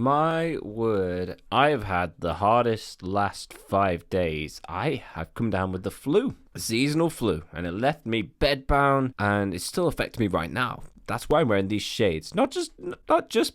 My word, I have had the hardest last 5 days. I have come down with the flu, a seasonal flu, and it left me bedbound, and it's still affecting me right now. That's why I'm wearing these shades. Not just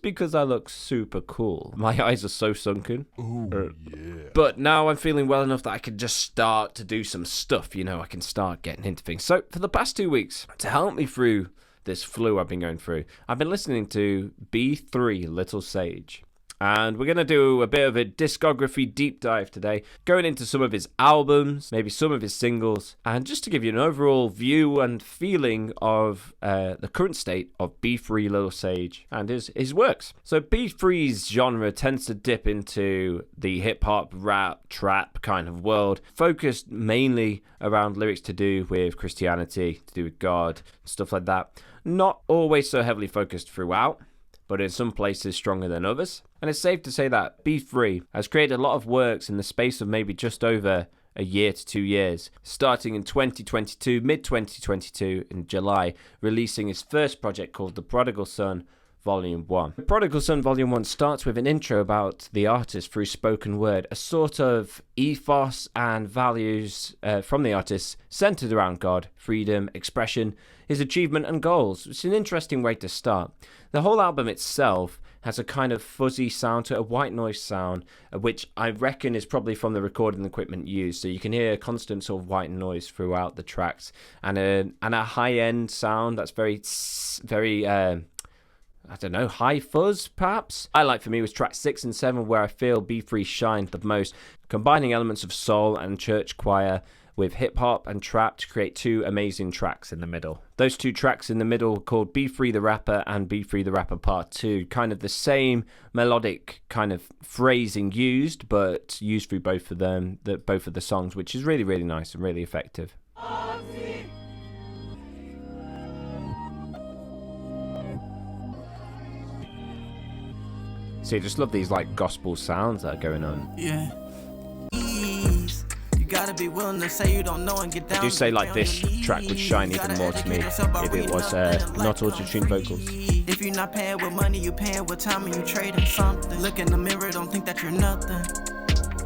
because I look super cool. My eyes are so sunken. Oh, yeah. But now I'm feeling well enough that I can just start to do some stuff. I can start getting into things. So for the past 2 weeks, to help me through this flu I've been going through, I've been listening to B-3, Little Sage. And we're going to do a bit of a discography deep dive today, going into some of his albums, maybe some of his singles, and just to give you an overall view and feeling of the current state of B-3 Little Sage and his works. So B-3's genre tends to dip into the hip-hop, rap, trap kind of world, focused mainly around lyrics to do with Christianity, to do with God, stuff like that. Not always so heavily focused throughout, but in some places stronger than others. And it's safe to say that B-3 has created a lot of works in the space of maybe just over a year to 2 years, starting in 2022, mid-2022, in July, releasing his first project called The Prodigal Son, Volume 1. The Prodigal Son Volume 1 starts with an intro about the artist through spoken word, a sort of ethos and values from the artist centered around God, freedom, expression, his achievement and goals. It's an interesting way to start. The whole album itself has a kind of fuzzy sound to it, a white noise sound, which I reckon is probably from the recording equipment used. So you can hear a constant sort of white noise throughout the tracks, and a high-end sound that's very high fuzz, perhaps? Highlight for me was track 6 and 7, where I feel B-3 shined the most, combining elements of soul and church choir with hip-hop and trap to create 2 amazing tracks in the middle. Those 2 tracks in the middle were called B-3 the Rapper and B-3 the Rapper Part 2, kind of the same melodic kind of phrasing used, but used through both of the songs, which is really, really nice and really effective. See, I just love these like gospel sounds that are going on. Yeah. You gotta be willing to say you don't know and get down. I do say like this track would shine even more to me if it was not auto-tuned vocals. If you're not paying with money, you paying with time and you trading something. Look in the mirror, don't think that you're nothing.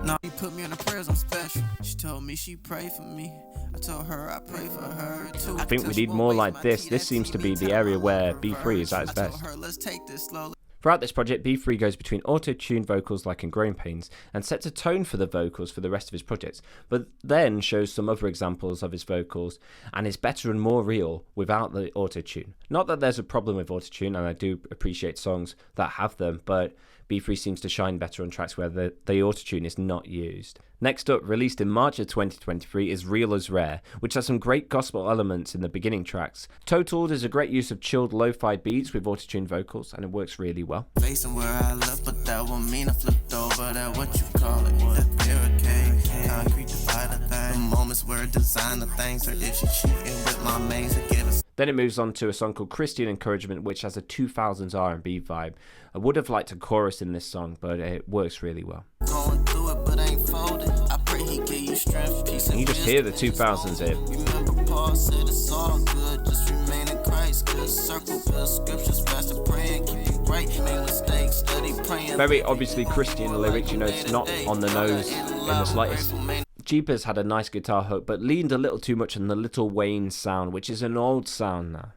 No, he put me on the prayers, I'm special. She told me she prayed for me. I told her I pray for her too. I think we need more like this. This seems to be the area where B-3 is at its best. Let's take this slowly. Throughout this project, B-3 goes between auto-tuned vocals like in Growing Pains and sets a tone for the vocals for the rest of his projects, but then shows some other examples of his vocals and is better and more real without the auto-tune. Not that there's a problem with auto-tune, and I do appreciate songs that have them, but B-3 seems to shine better on tracks where the auto-tune is not used. Next up, released in March of 2023, is Real as Rare, which has some great gospel elements in the beginning tracks. Totaled is a great use of chilled lo-fi beats with auto-tuned vocals, and it works really well. Facing where I left, but that won't mean I flipped over that what you call it. That barricade, concrete divider thing. The moments where design the things, or if she cheating with my mains to give us. Then it moves on to a song called Christian Encouragement, which has a 2000s R&B vibe. I would have liked a chorus in this song, but it works really well. Going through it, but ain't folded. I pray he give you strength, peace, and you just hear the 2000s here. Remember Paul said it's all good, just remain in Christ. Good circle, good scriptures, fast and praying, keep you right, make mistakes, study praying. Very obviously Christian lyrics, it's not on the nose in the slightest. Jeepers had a nice guitar hook, but leaned a little too much on the Little Wayne sound, which is an old sound now.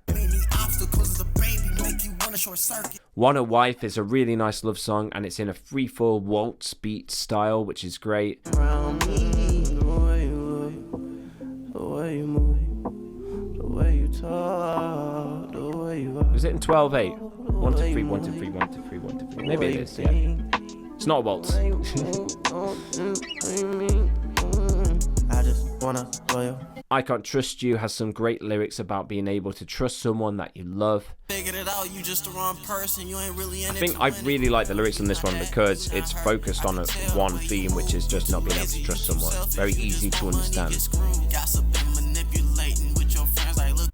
Wanna Wife is a really nice love song, and it's in a free-fall waltz beat style, which is great. Was it in 12/8? 1 2 3 1 2 3 1 2 3 1 2 3. Maybe it is. Yeah. It's not a waltz. I Can't Trust You has some great lyrics about being able to trust someone that you love. Figured it out, you just the wrong person, you ain't really in I think I really like the lyrics on this one because it's focused on one theme, which is just not being able to trust someone. Very easy to understand.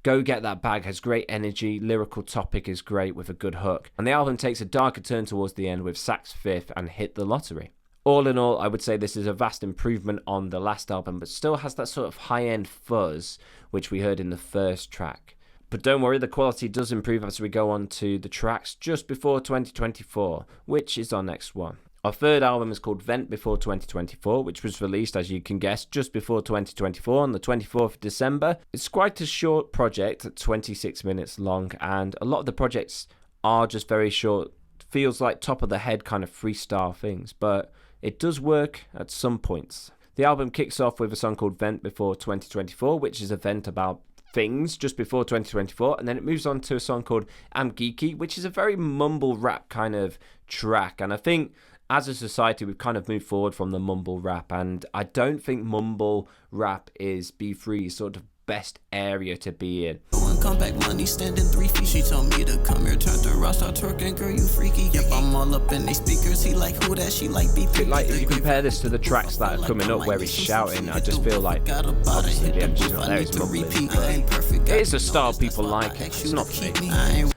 Go Get That Bag has great energy, lyrical topic is great with a good hook, and the album takes a darker turn towards the end with Sax Fifth and Hit the Lottery. All in all, I would say this is a vast improvement on the last album, but still has that sort of high-end fuzz, which we heard in the first track. But don't worry, the quality does improve as we go on to the tracks just before 2024, which is our next one. Our third album is called Vent Before 2024, which was released, as you can guess, just before 2024 on the 24th of December. It's quite a short project, 26 minutes long, and a lot of the projects are just very short. Feels like top of the head kind of freestyle things, but it does work at some points. The album kicks off with a song called Vent Before 2024, which is a vent about things just before 2024, and then it moves on to a song called I'm Geeky, which is a very mumble rap kind of track, and I think as a society we've kind of moved forward from the mumble rap, and I don't think mumble rap is B-3's sort of best area to be in. Come back money standing 3 feet. She told me to come here, turn to rock, start twerking, girl, you freaky. Yep, I'm all up in they speakers. He like who that, she like B-3. Like if you compare this to the tracks that are coming up where he's shouting, I just feel like obviously the energy's not there, he's mumbling, but it is a style people like. It's not for me.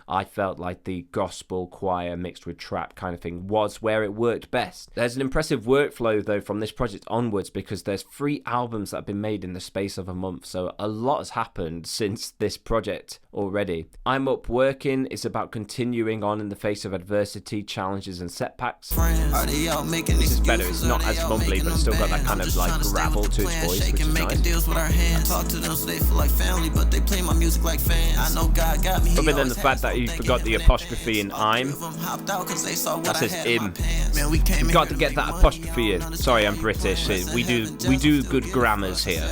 I felt like the gospel choir mixed with trap kind of thing was where it worked best. There's an impressive workflow though from this project onwards, because there's 3 albums that have been made in the space of a month, so a lot has happened since this project already. I'm Up Working is about continuing on in the face of adversity, challenges and setbacks. This is better, it's not as mumbly, but it's still got that kind of like gravel to its voice, which is nice. Other than the fact that you forgot the apostrophe in I'm, that says im. You've got to get that apostrophe in. Sorry, I'm British. We do good grammars here.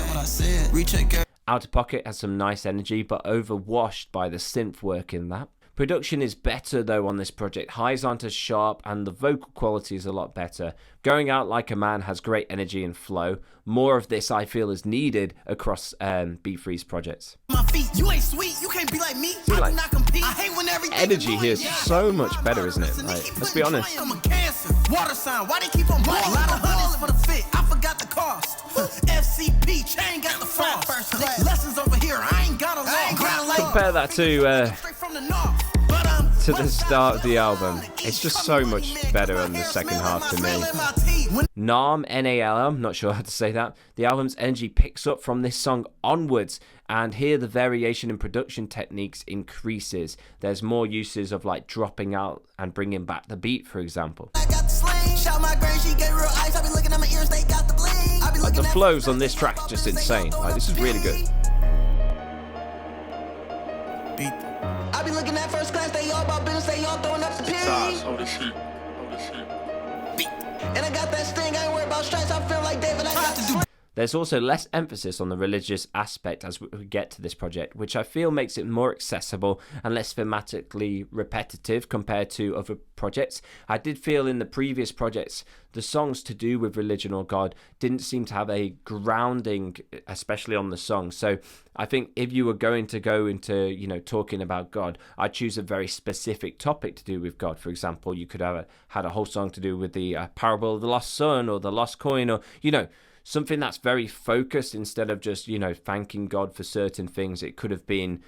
Out of Pocket has some nice energy, but overwashed by the synth work in that. Production is better though on this project. Highs aren't as sharp and the vocal quality is a lot better. Going Out Like a Man has great energy and flow. More of this I feel is needed across B-3's projects. My feet, you ain't sweet, you can't be like me. See, like, I do not compete. I hate when everything energy here is so much better, isn't it? Like, let's be honest. I'm a cancer. Water sign, why they keep on buying? A lot of hundreds for the fit, I forgot the cost. FCP, chain got the frost. Lessons over here, I ain't got a law. Compare that to the start of the album. It's just so much better on the second half to me. NALM, N-A-L-M, not sure how to say that. The album's energy picks up from this song onwards, and here the variation in production techniques increases. There's more uses of like dropping out and bringing back the beat, for example. Like the flows on this track is just insane. Like, this is really good. I be looking at first class, they all about business, they all throwing up the pin. Holy shit. And I got that sting, I ain't worried about stripes, I feel like David, I got to do. There's also less emphasis on the religious aspect as we get to this project, which I feel makes it more accessible and less thematically repetitive compared to other projects. I did feel in the previous projects, the songs to do with religion or God didn't seem to have a grounding, especially on the song. So I think if you were going to go into, talking about God, I'd choose a very specific topic to do with God. For example, you could have had a whole song to do with the parable of the lost son or the lost coin, or, something that's very focused instead of just, thanking God for certain things. It could have been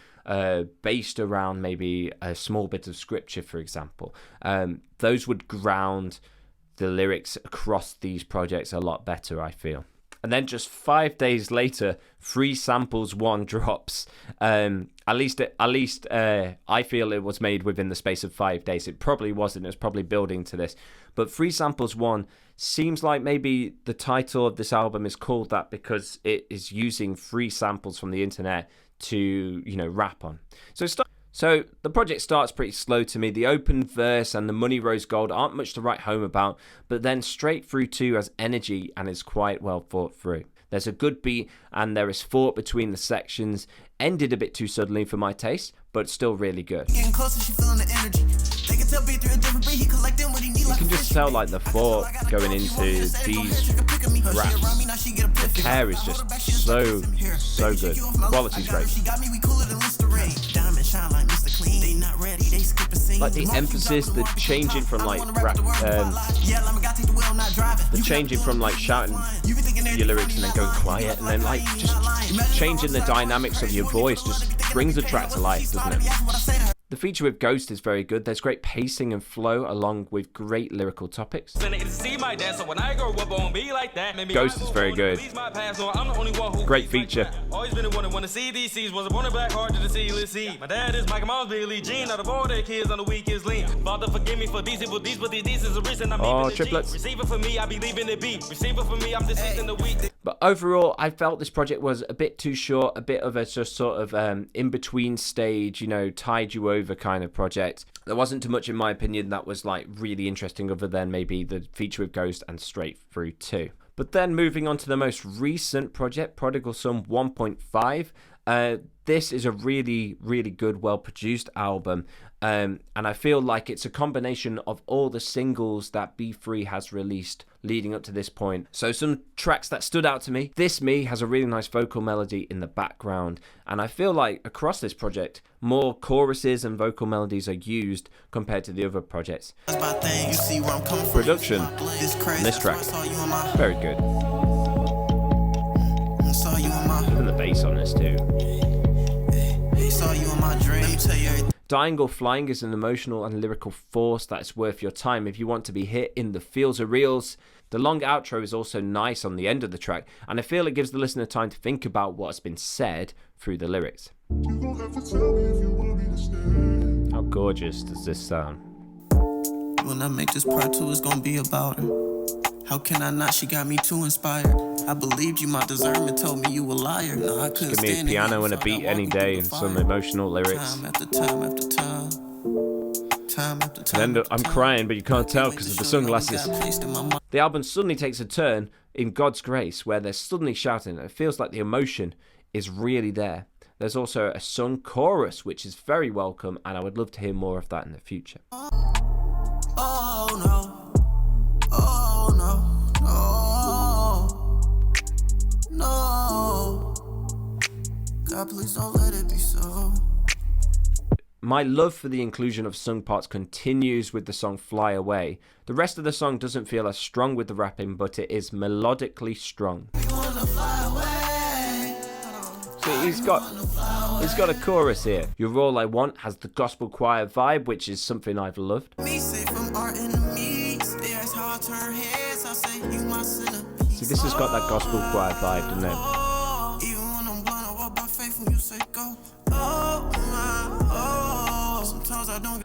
based around maybe a small bit of scripture, for example. Those would ground the lyrics across these projects a lot better, I feel. And then just 5 days later, Free Samples 1 drops. At least I feel it was made within the space of 5 days. It probably wasn't. It was probably building to this. But Free Samples 1 seems like maybe the title of this album is called that because it is using free samples from the internet to, rap on. So the project starts pretty slow to me. The open verse and the Money Rose Gold aren't much to write home about, but then Straight Through 2 has energy and is quite well thought through. There's a good beat and there is thought between the sections. Ended a bit too suddenly for my taste, but still really good. You can just tell like the thought going into these raps. The care is just so good. Quality's great. Like the emphasis, the changing from like rap, the changing from like shouting your lyrics and then going quiet, and then like just changing the dynamics of your voice just brings the track to life, doesn't it? The feature with Ghost is very good. There's great pacing and flow along with great lyrical topics. Ghost is very good. Great feature. Always been one to see DCs, was born black, hard to see. Let's see. My dad is Mike, mom's Billy Jean. Out of all their kids on the weakest lean. Father, forgive me for these, but these is a reason I'm triplets. Receiver for me, I believe in the beat. Receiver for me, I'm deceased in the week. But overall, I felt this project was a bit too short, a bit of a just sort of in-between stage, you know, tide you over kind of project. There wasn't too much, in my opinion, that was like really interesting other than maybe the feature with Ghost and Straight Through 2. But then moving on to the most recent project, Prodigal Son 1.5. This is a really, really good, well-produced album. And I feel like it's a combination of all the singles that B-3 has released leading up to this point. So some tracks that stood out to me. This Me has a really nice vocal melody in the background. And I feel like across this project, more choruses and vocal melodies are used compared to the other projects. Production on this track, very good. Even the bass on this too. Dying or Flying is an emotional and lyrical force that is worth your time if you want to be hit in the feels or reels. The long outro is also nice on the end of the track, and I feel it gives the listener time to think about what has been said through the lyrics. How gorgeous does this sound? When I make this part 2, it's gonna be about her. How can I not? She got me too inspired. I believed you, my discernment told me you a liar. No, I couldn't give me a piano and a beat any day and some emotional lyrics. Time after time after time. Time after time. And then I'm crying, but you can't tell because of the sunglasses. The album suddenly takes a turn in God's Grace where they're suddenly shouting. It feels like the emotion is really there. There's also a sung chorus, which is very welcome, and I would love to hear more of that in the future. Oh no. Oh no. No. God, please don't let it be so. My love for the inclusion of sung parts continues with the song Fly Away. The rest of the song doesn't feel as strong with the rapping, but it is melodically strong. So he's got a chorus here. You're All I Want has the gospel choir vibe, which is something I've loved. See, this has got that gospel choir vibe, doesn't it?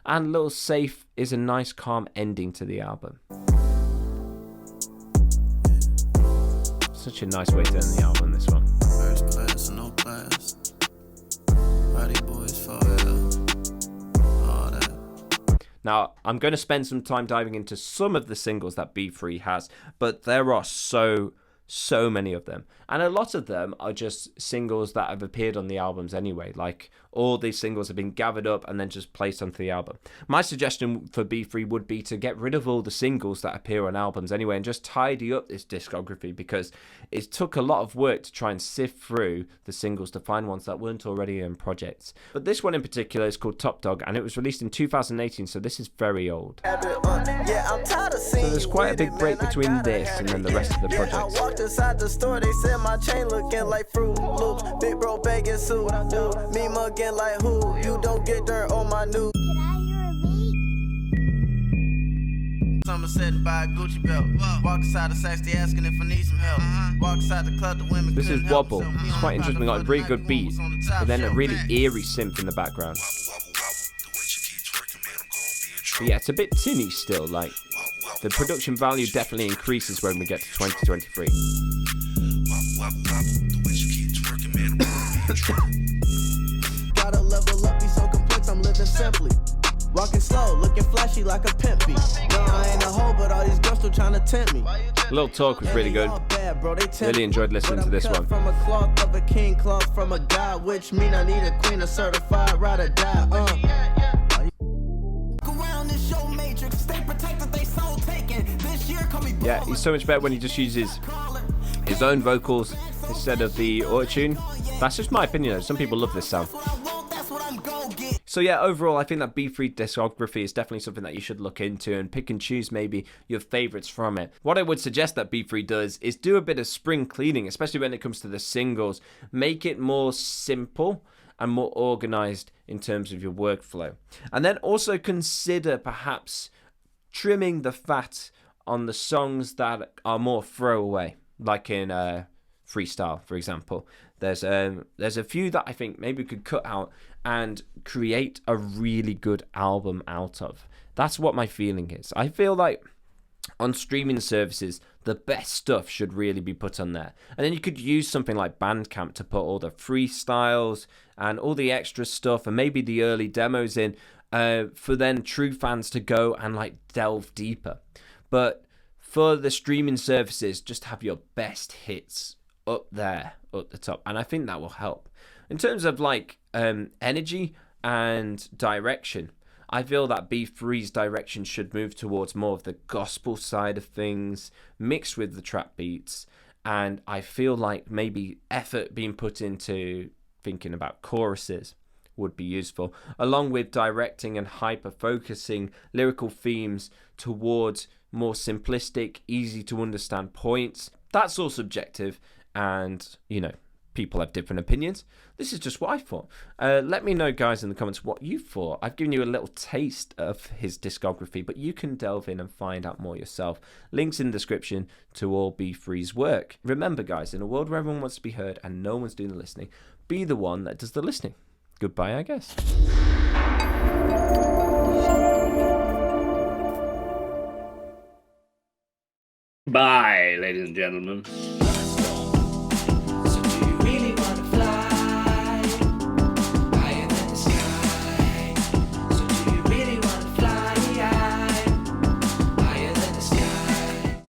And Little Safe is a nice calm ending to the album. Such a nice way to end the album, this one. First class, no class. Party boys forever. All that. Now, I'm going to spend some time diving into some of the singles that B-3 has, but there are so many of them. And a lot of them are just singles that have appeared on the albums anyway. Like, all these singles have been gathered up and then just placed onto the album. My suggestion for B-3 would be to get rid of all the singles that appear on albums anyway and just tidy up this discography, because it took a lot of work to try and sift through the singles to find ones that weren't already in projects. But this one in particular is called Top Dog, and it was released in 2018, so this is very old. So there's quite a big break between this and then the rest of the projects. Inside the store, they said my chain looking like Fruit Loops. Big bro begging suit, me mugging like who? You don't get dirt on my new. Can I hear a beat? Summer setting by a Gucci belt. Walk inside the Saks, they asking if I need some help. Walk inside the club, the women. This is Wobble. It's quite interesting. Got a really good beat, but then a really eerie synth in the background. But yeah, it's a bit tinny still. Like, the production value definitely increases when we get to 2023. Gotta level up, be so complex, I'm living simply. Walking slow, looking flashy like a pimpy. No, I ain't a hoe, but all these girls still trying to tempt me. Little Talk was really good. Really enjoyed listening to this one. From a cloth of a king, cloth from a god, which mean I need a queen, a certified ride or die. Yeah, he's so much better when he just uses his own vocals instead of the auto-tune. That's just my opinion though. Some people love this sound. So yeah, overall, I think that B-3 discography is definitely something that you should look into and pick and choose maybe your favorites from it. What I would suggest that B-3 does is do a bit of spring cleaning, especially when it comes to the singles. Make it more simple and more organized in terms of your workflow. And then also consider perhaps trimming the fat on the songs that are more throwaway, like in freestyle, for example. There's a few that I think maybe we could cut out and create a really good album out of. That's what my feeling is. I feel like on streaming services, the best stuff should really be put on there. And then you could use something like Bandcamp to put all the freestyles and all the extra stuff and maybe the early demos in for then true fans to go and like delve deeper. But for the streaming services, just have your best hits up there, up the top. And I think that will help. In terms of like energy and direction, I feel that B-3's direction should move towards more of the gospel side of things, mixed with the trap beats. And I feel like maybe effort being put into thinking about choruses would be useful, along with directing and hyper-focusing lyrical themes towards more simplistic, easy to understand points. That's all subjective, and, you know, people have different opinions. This is just what I thought. Let me know, guys, in the comments what you thought. I've given you a little taste of his discography, but you can delve in and find out more yourself. Links in the description to all B-3's work. Remember, guys, in a world where everyone wants to be heard and no one's doing the listening, be the one that does the listening. Goodbye, I guess. Bye, ladies and gentlemen.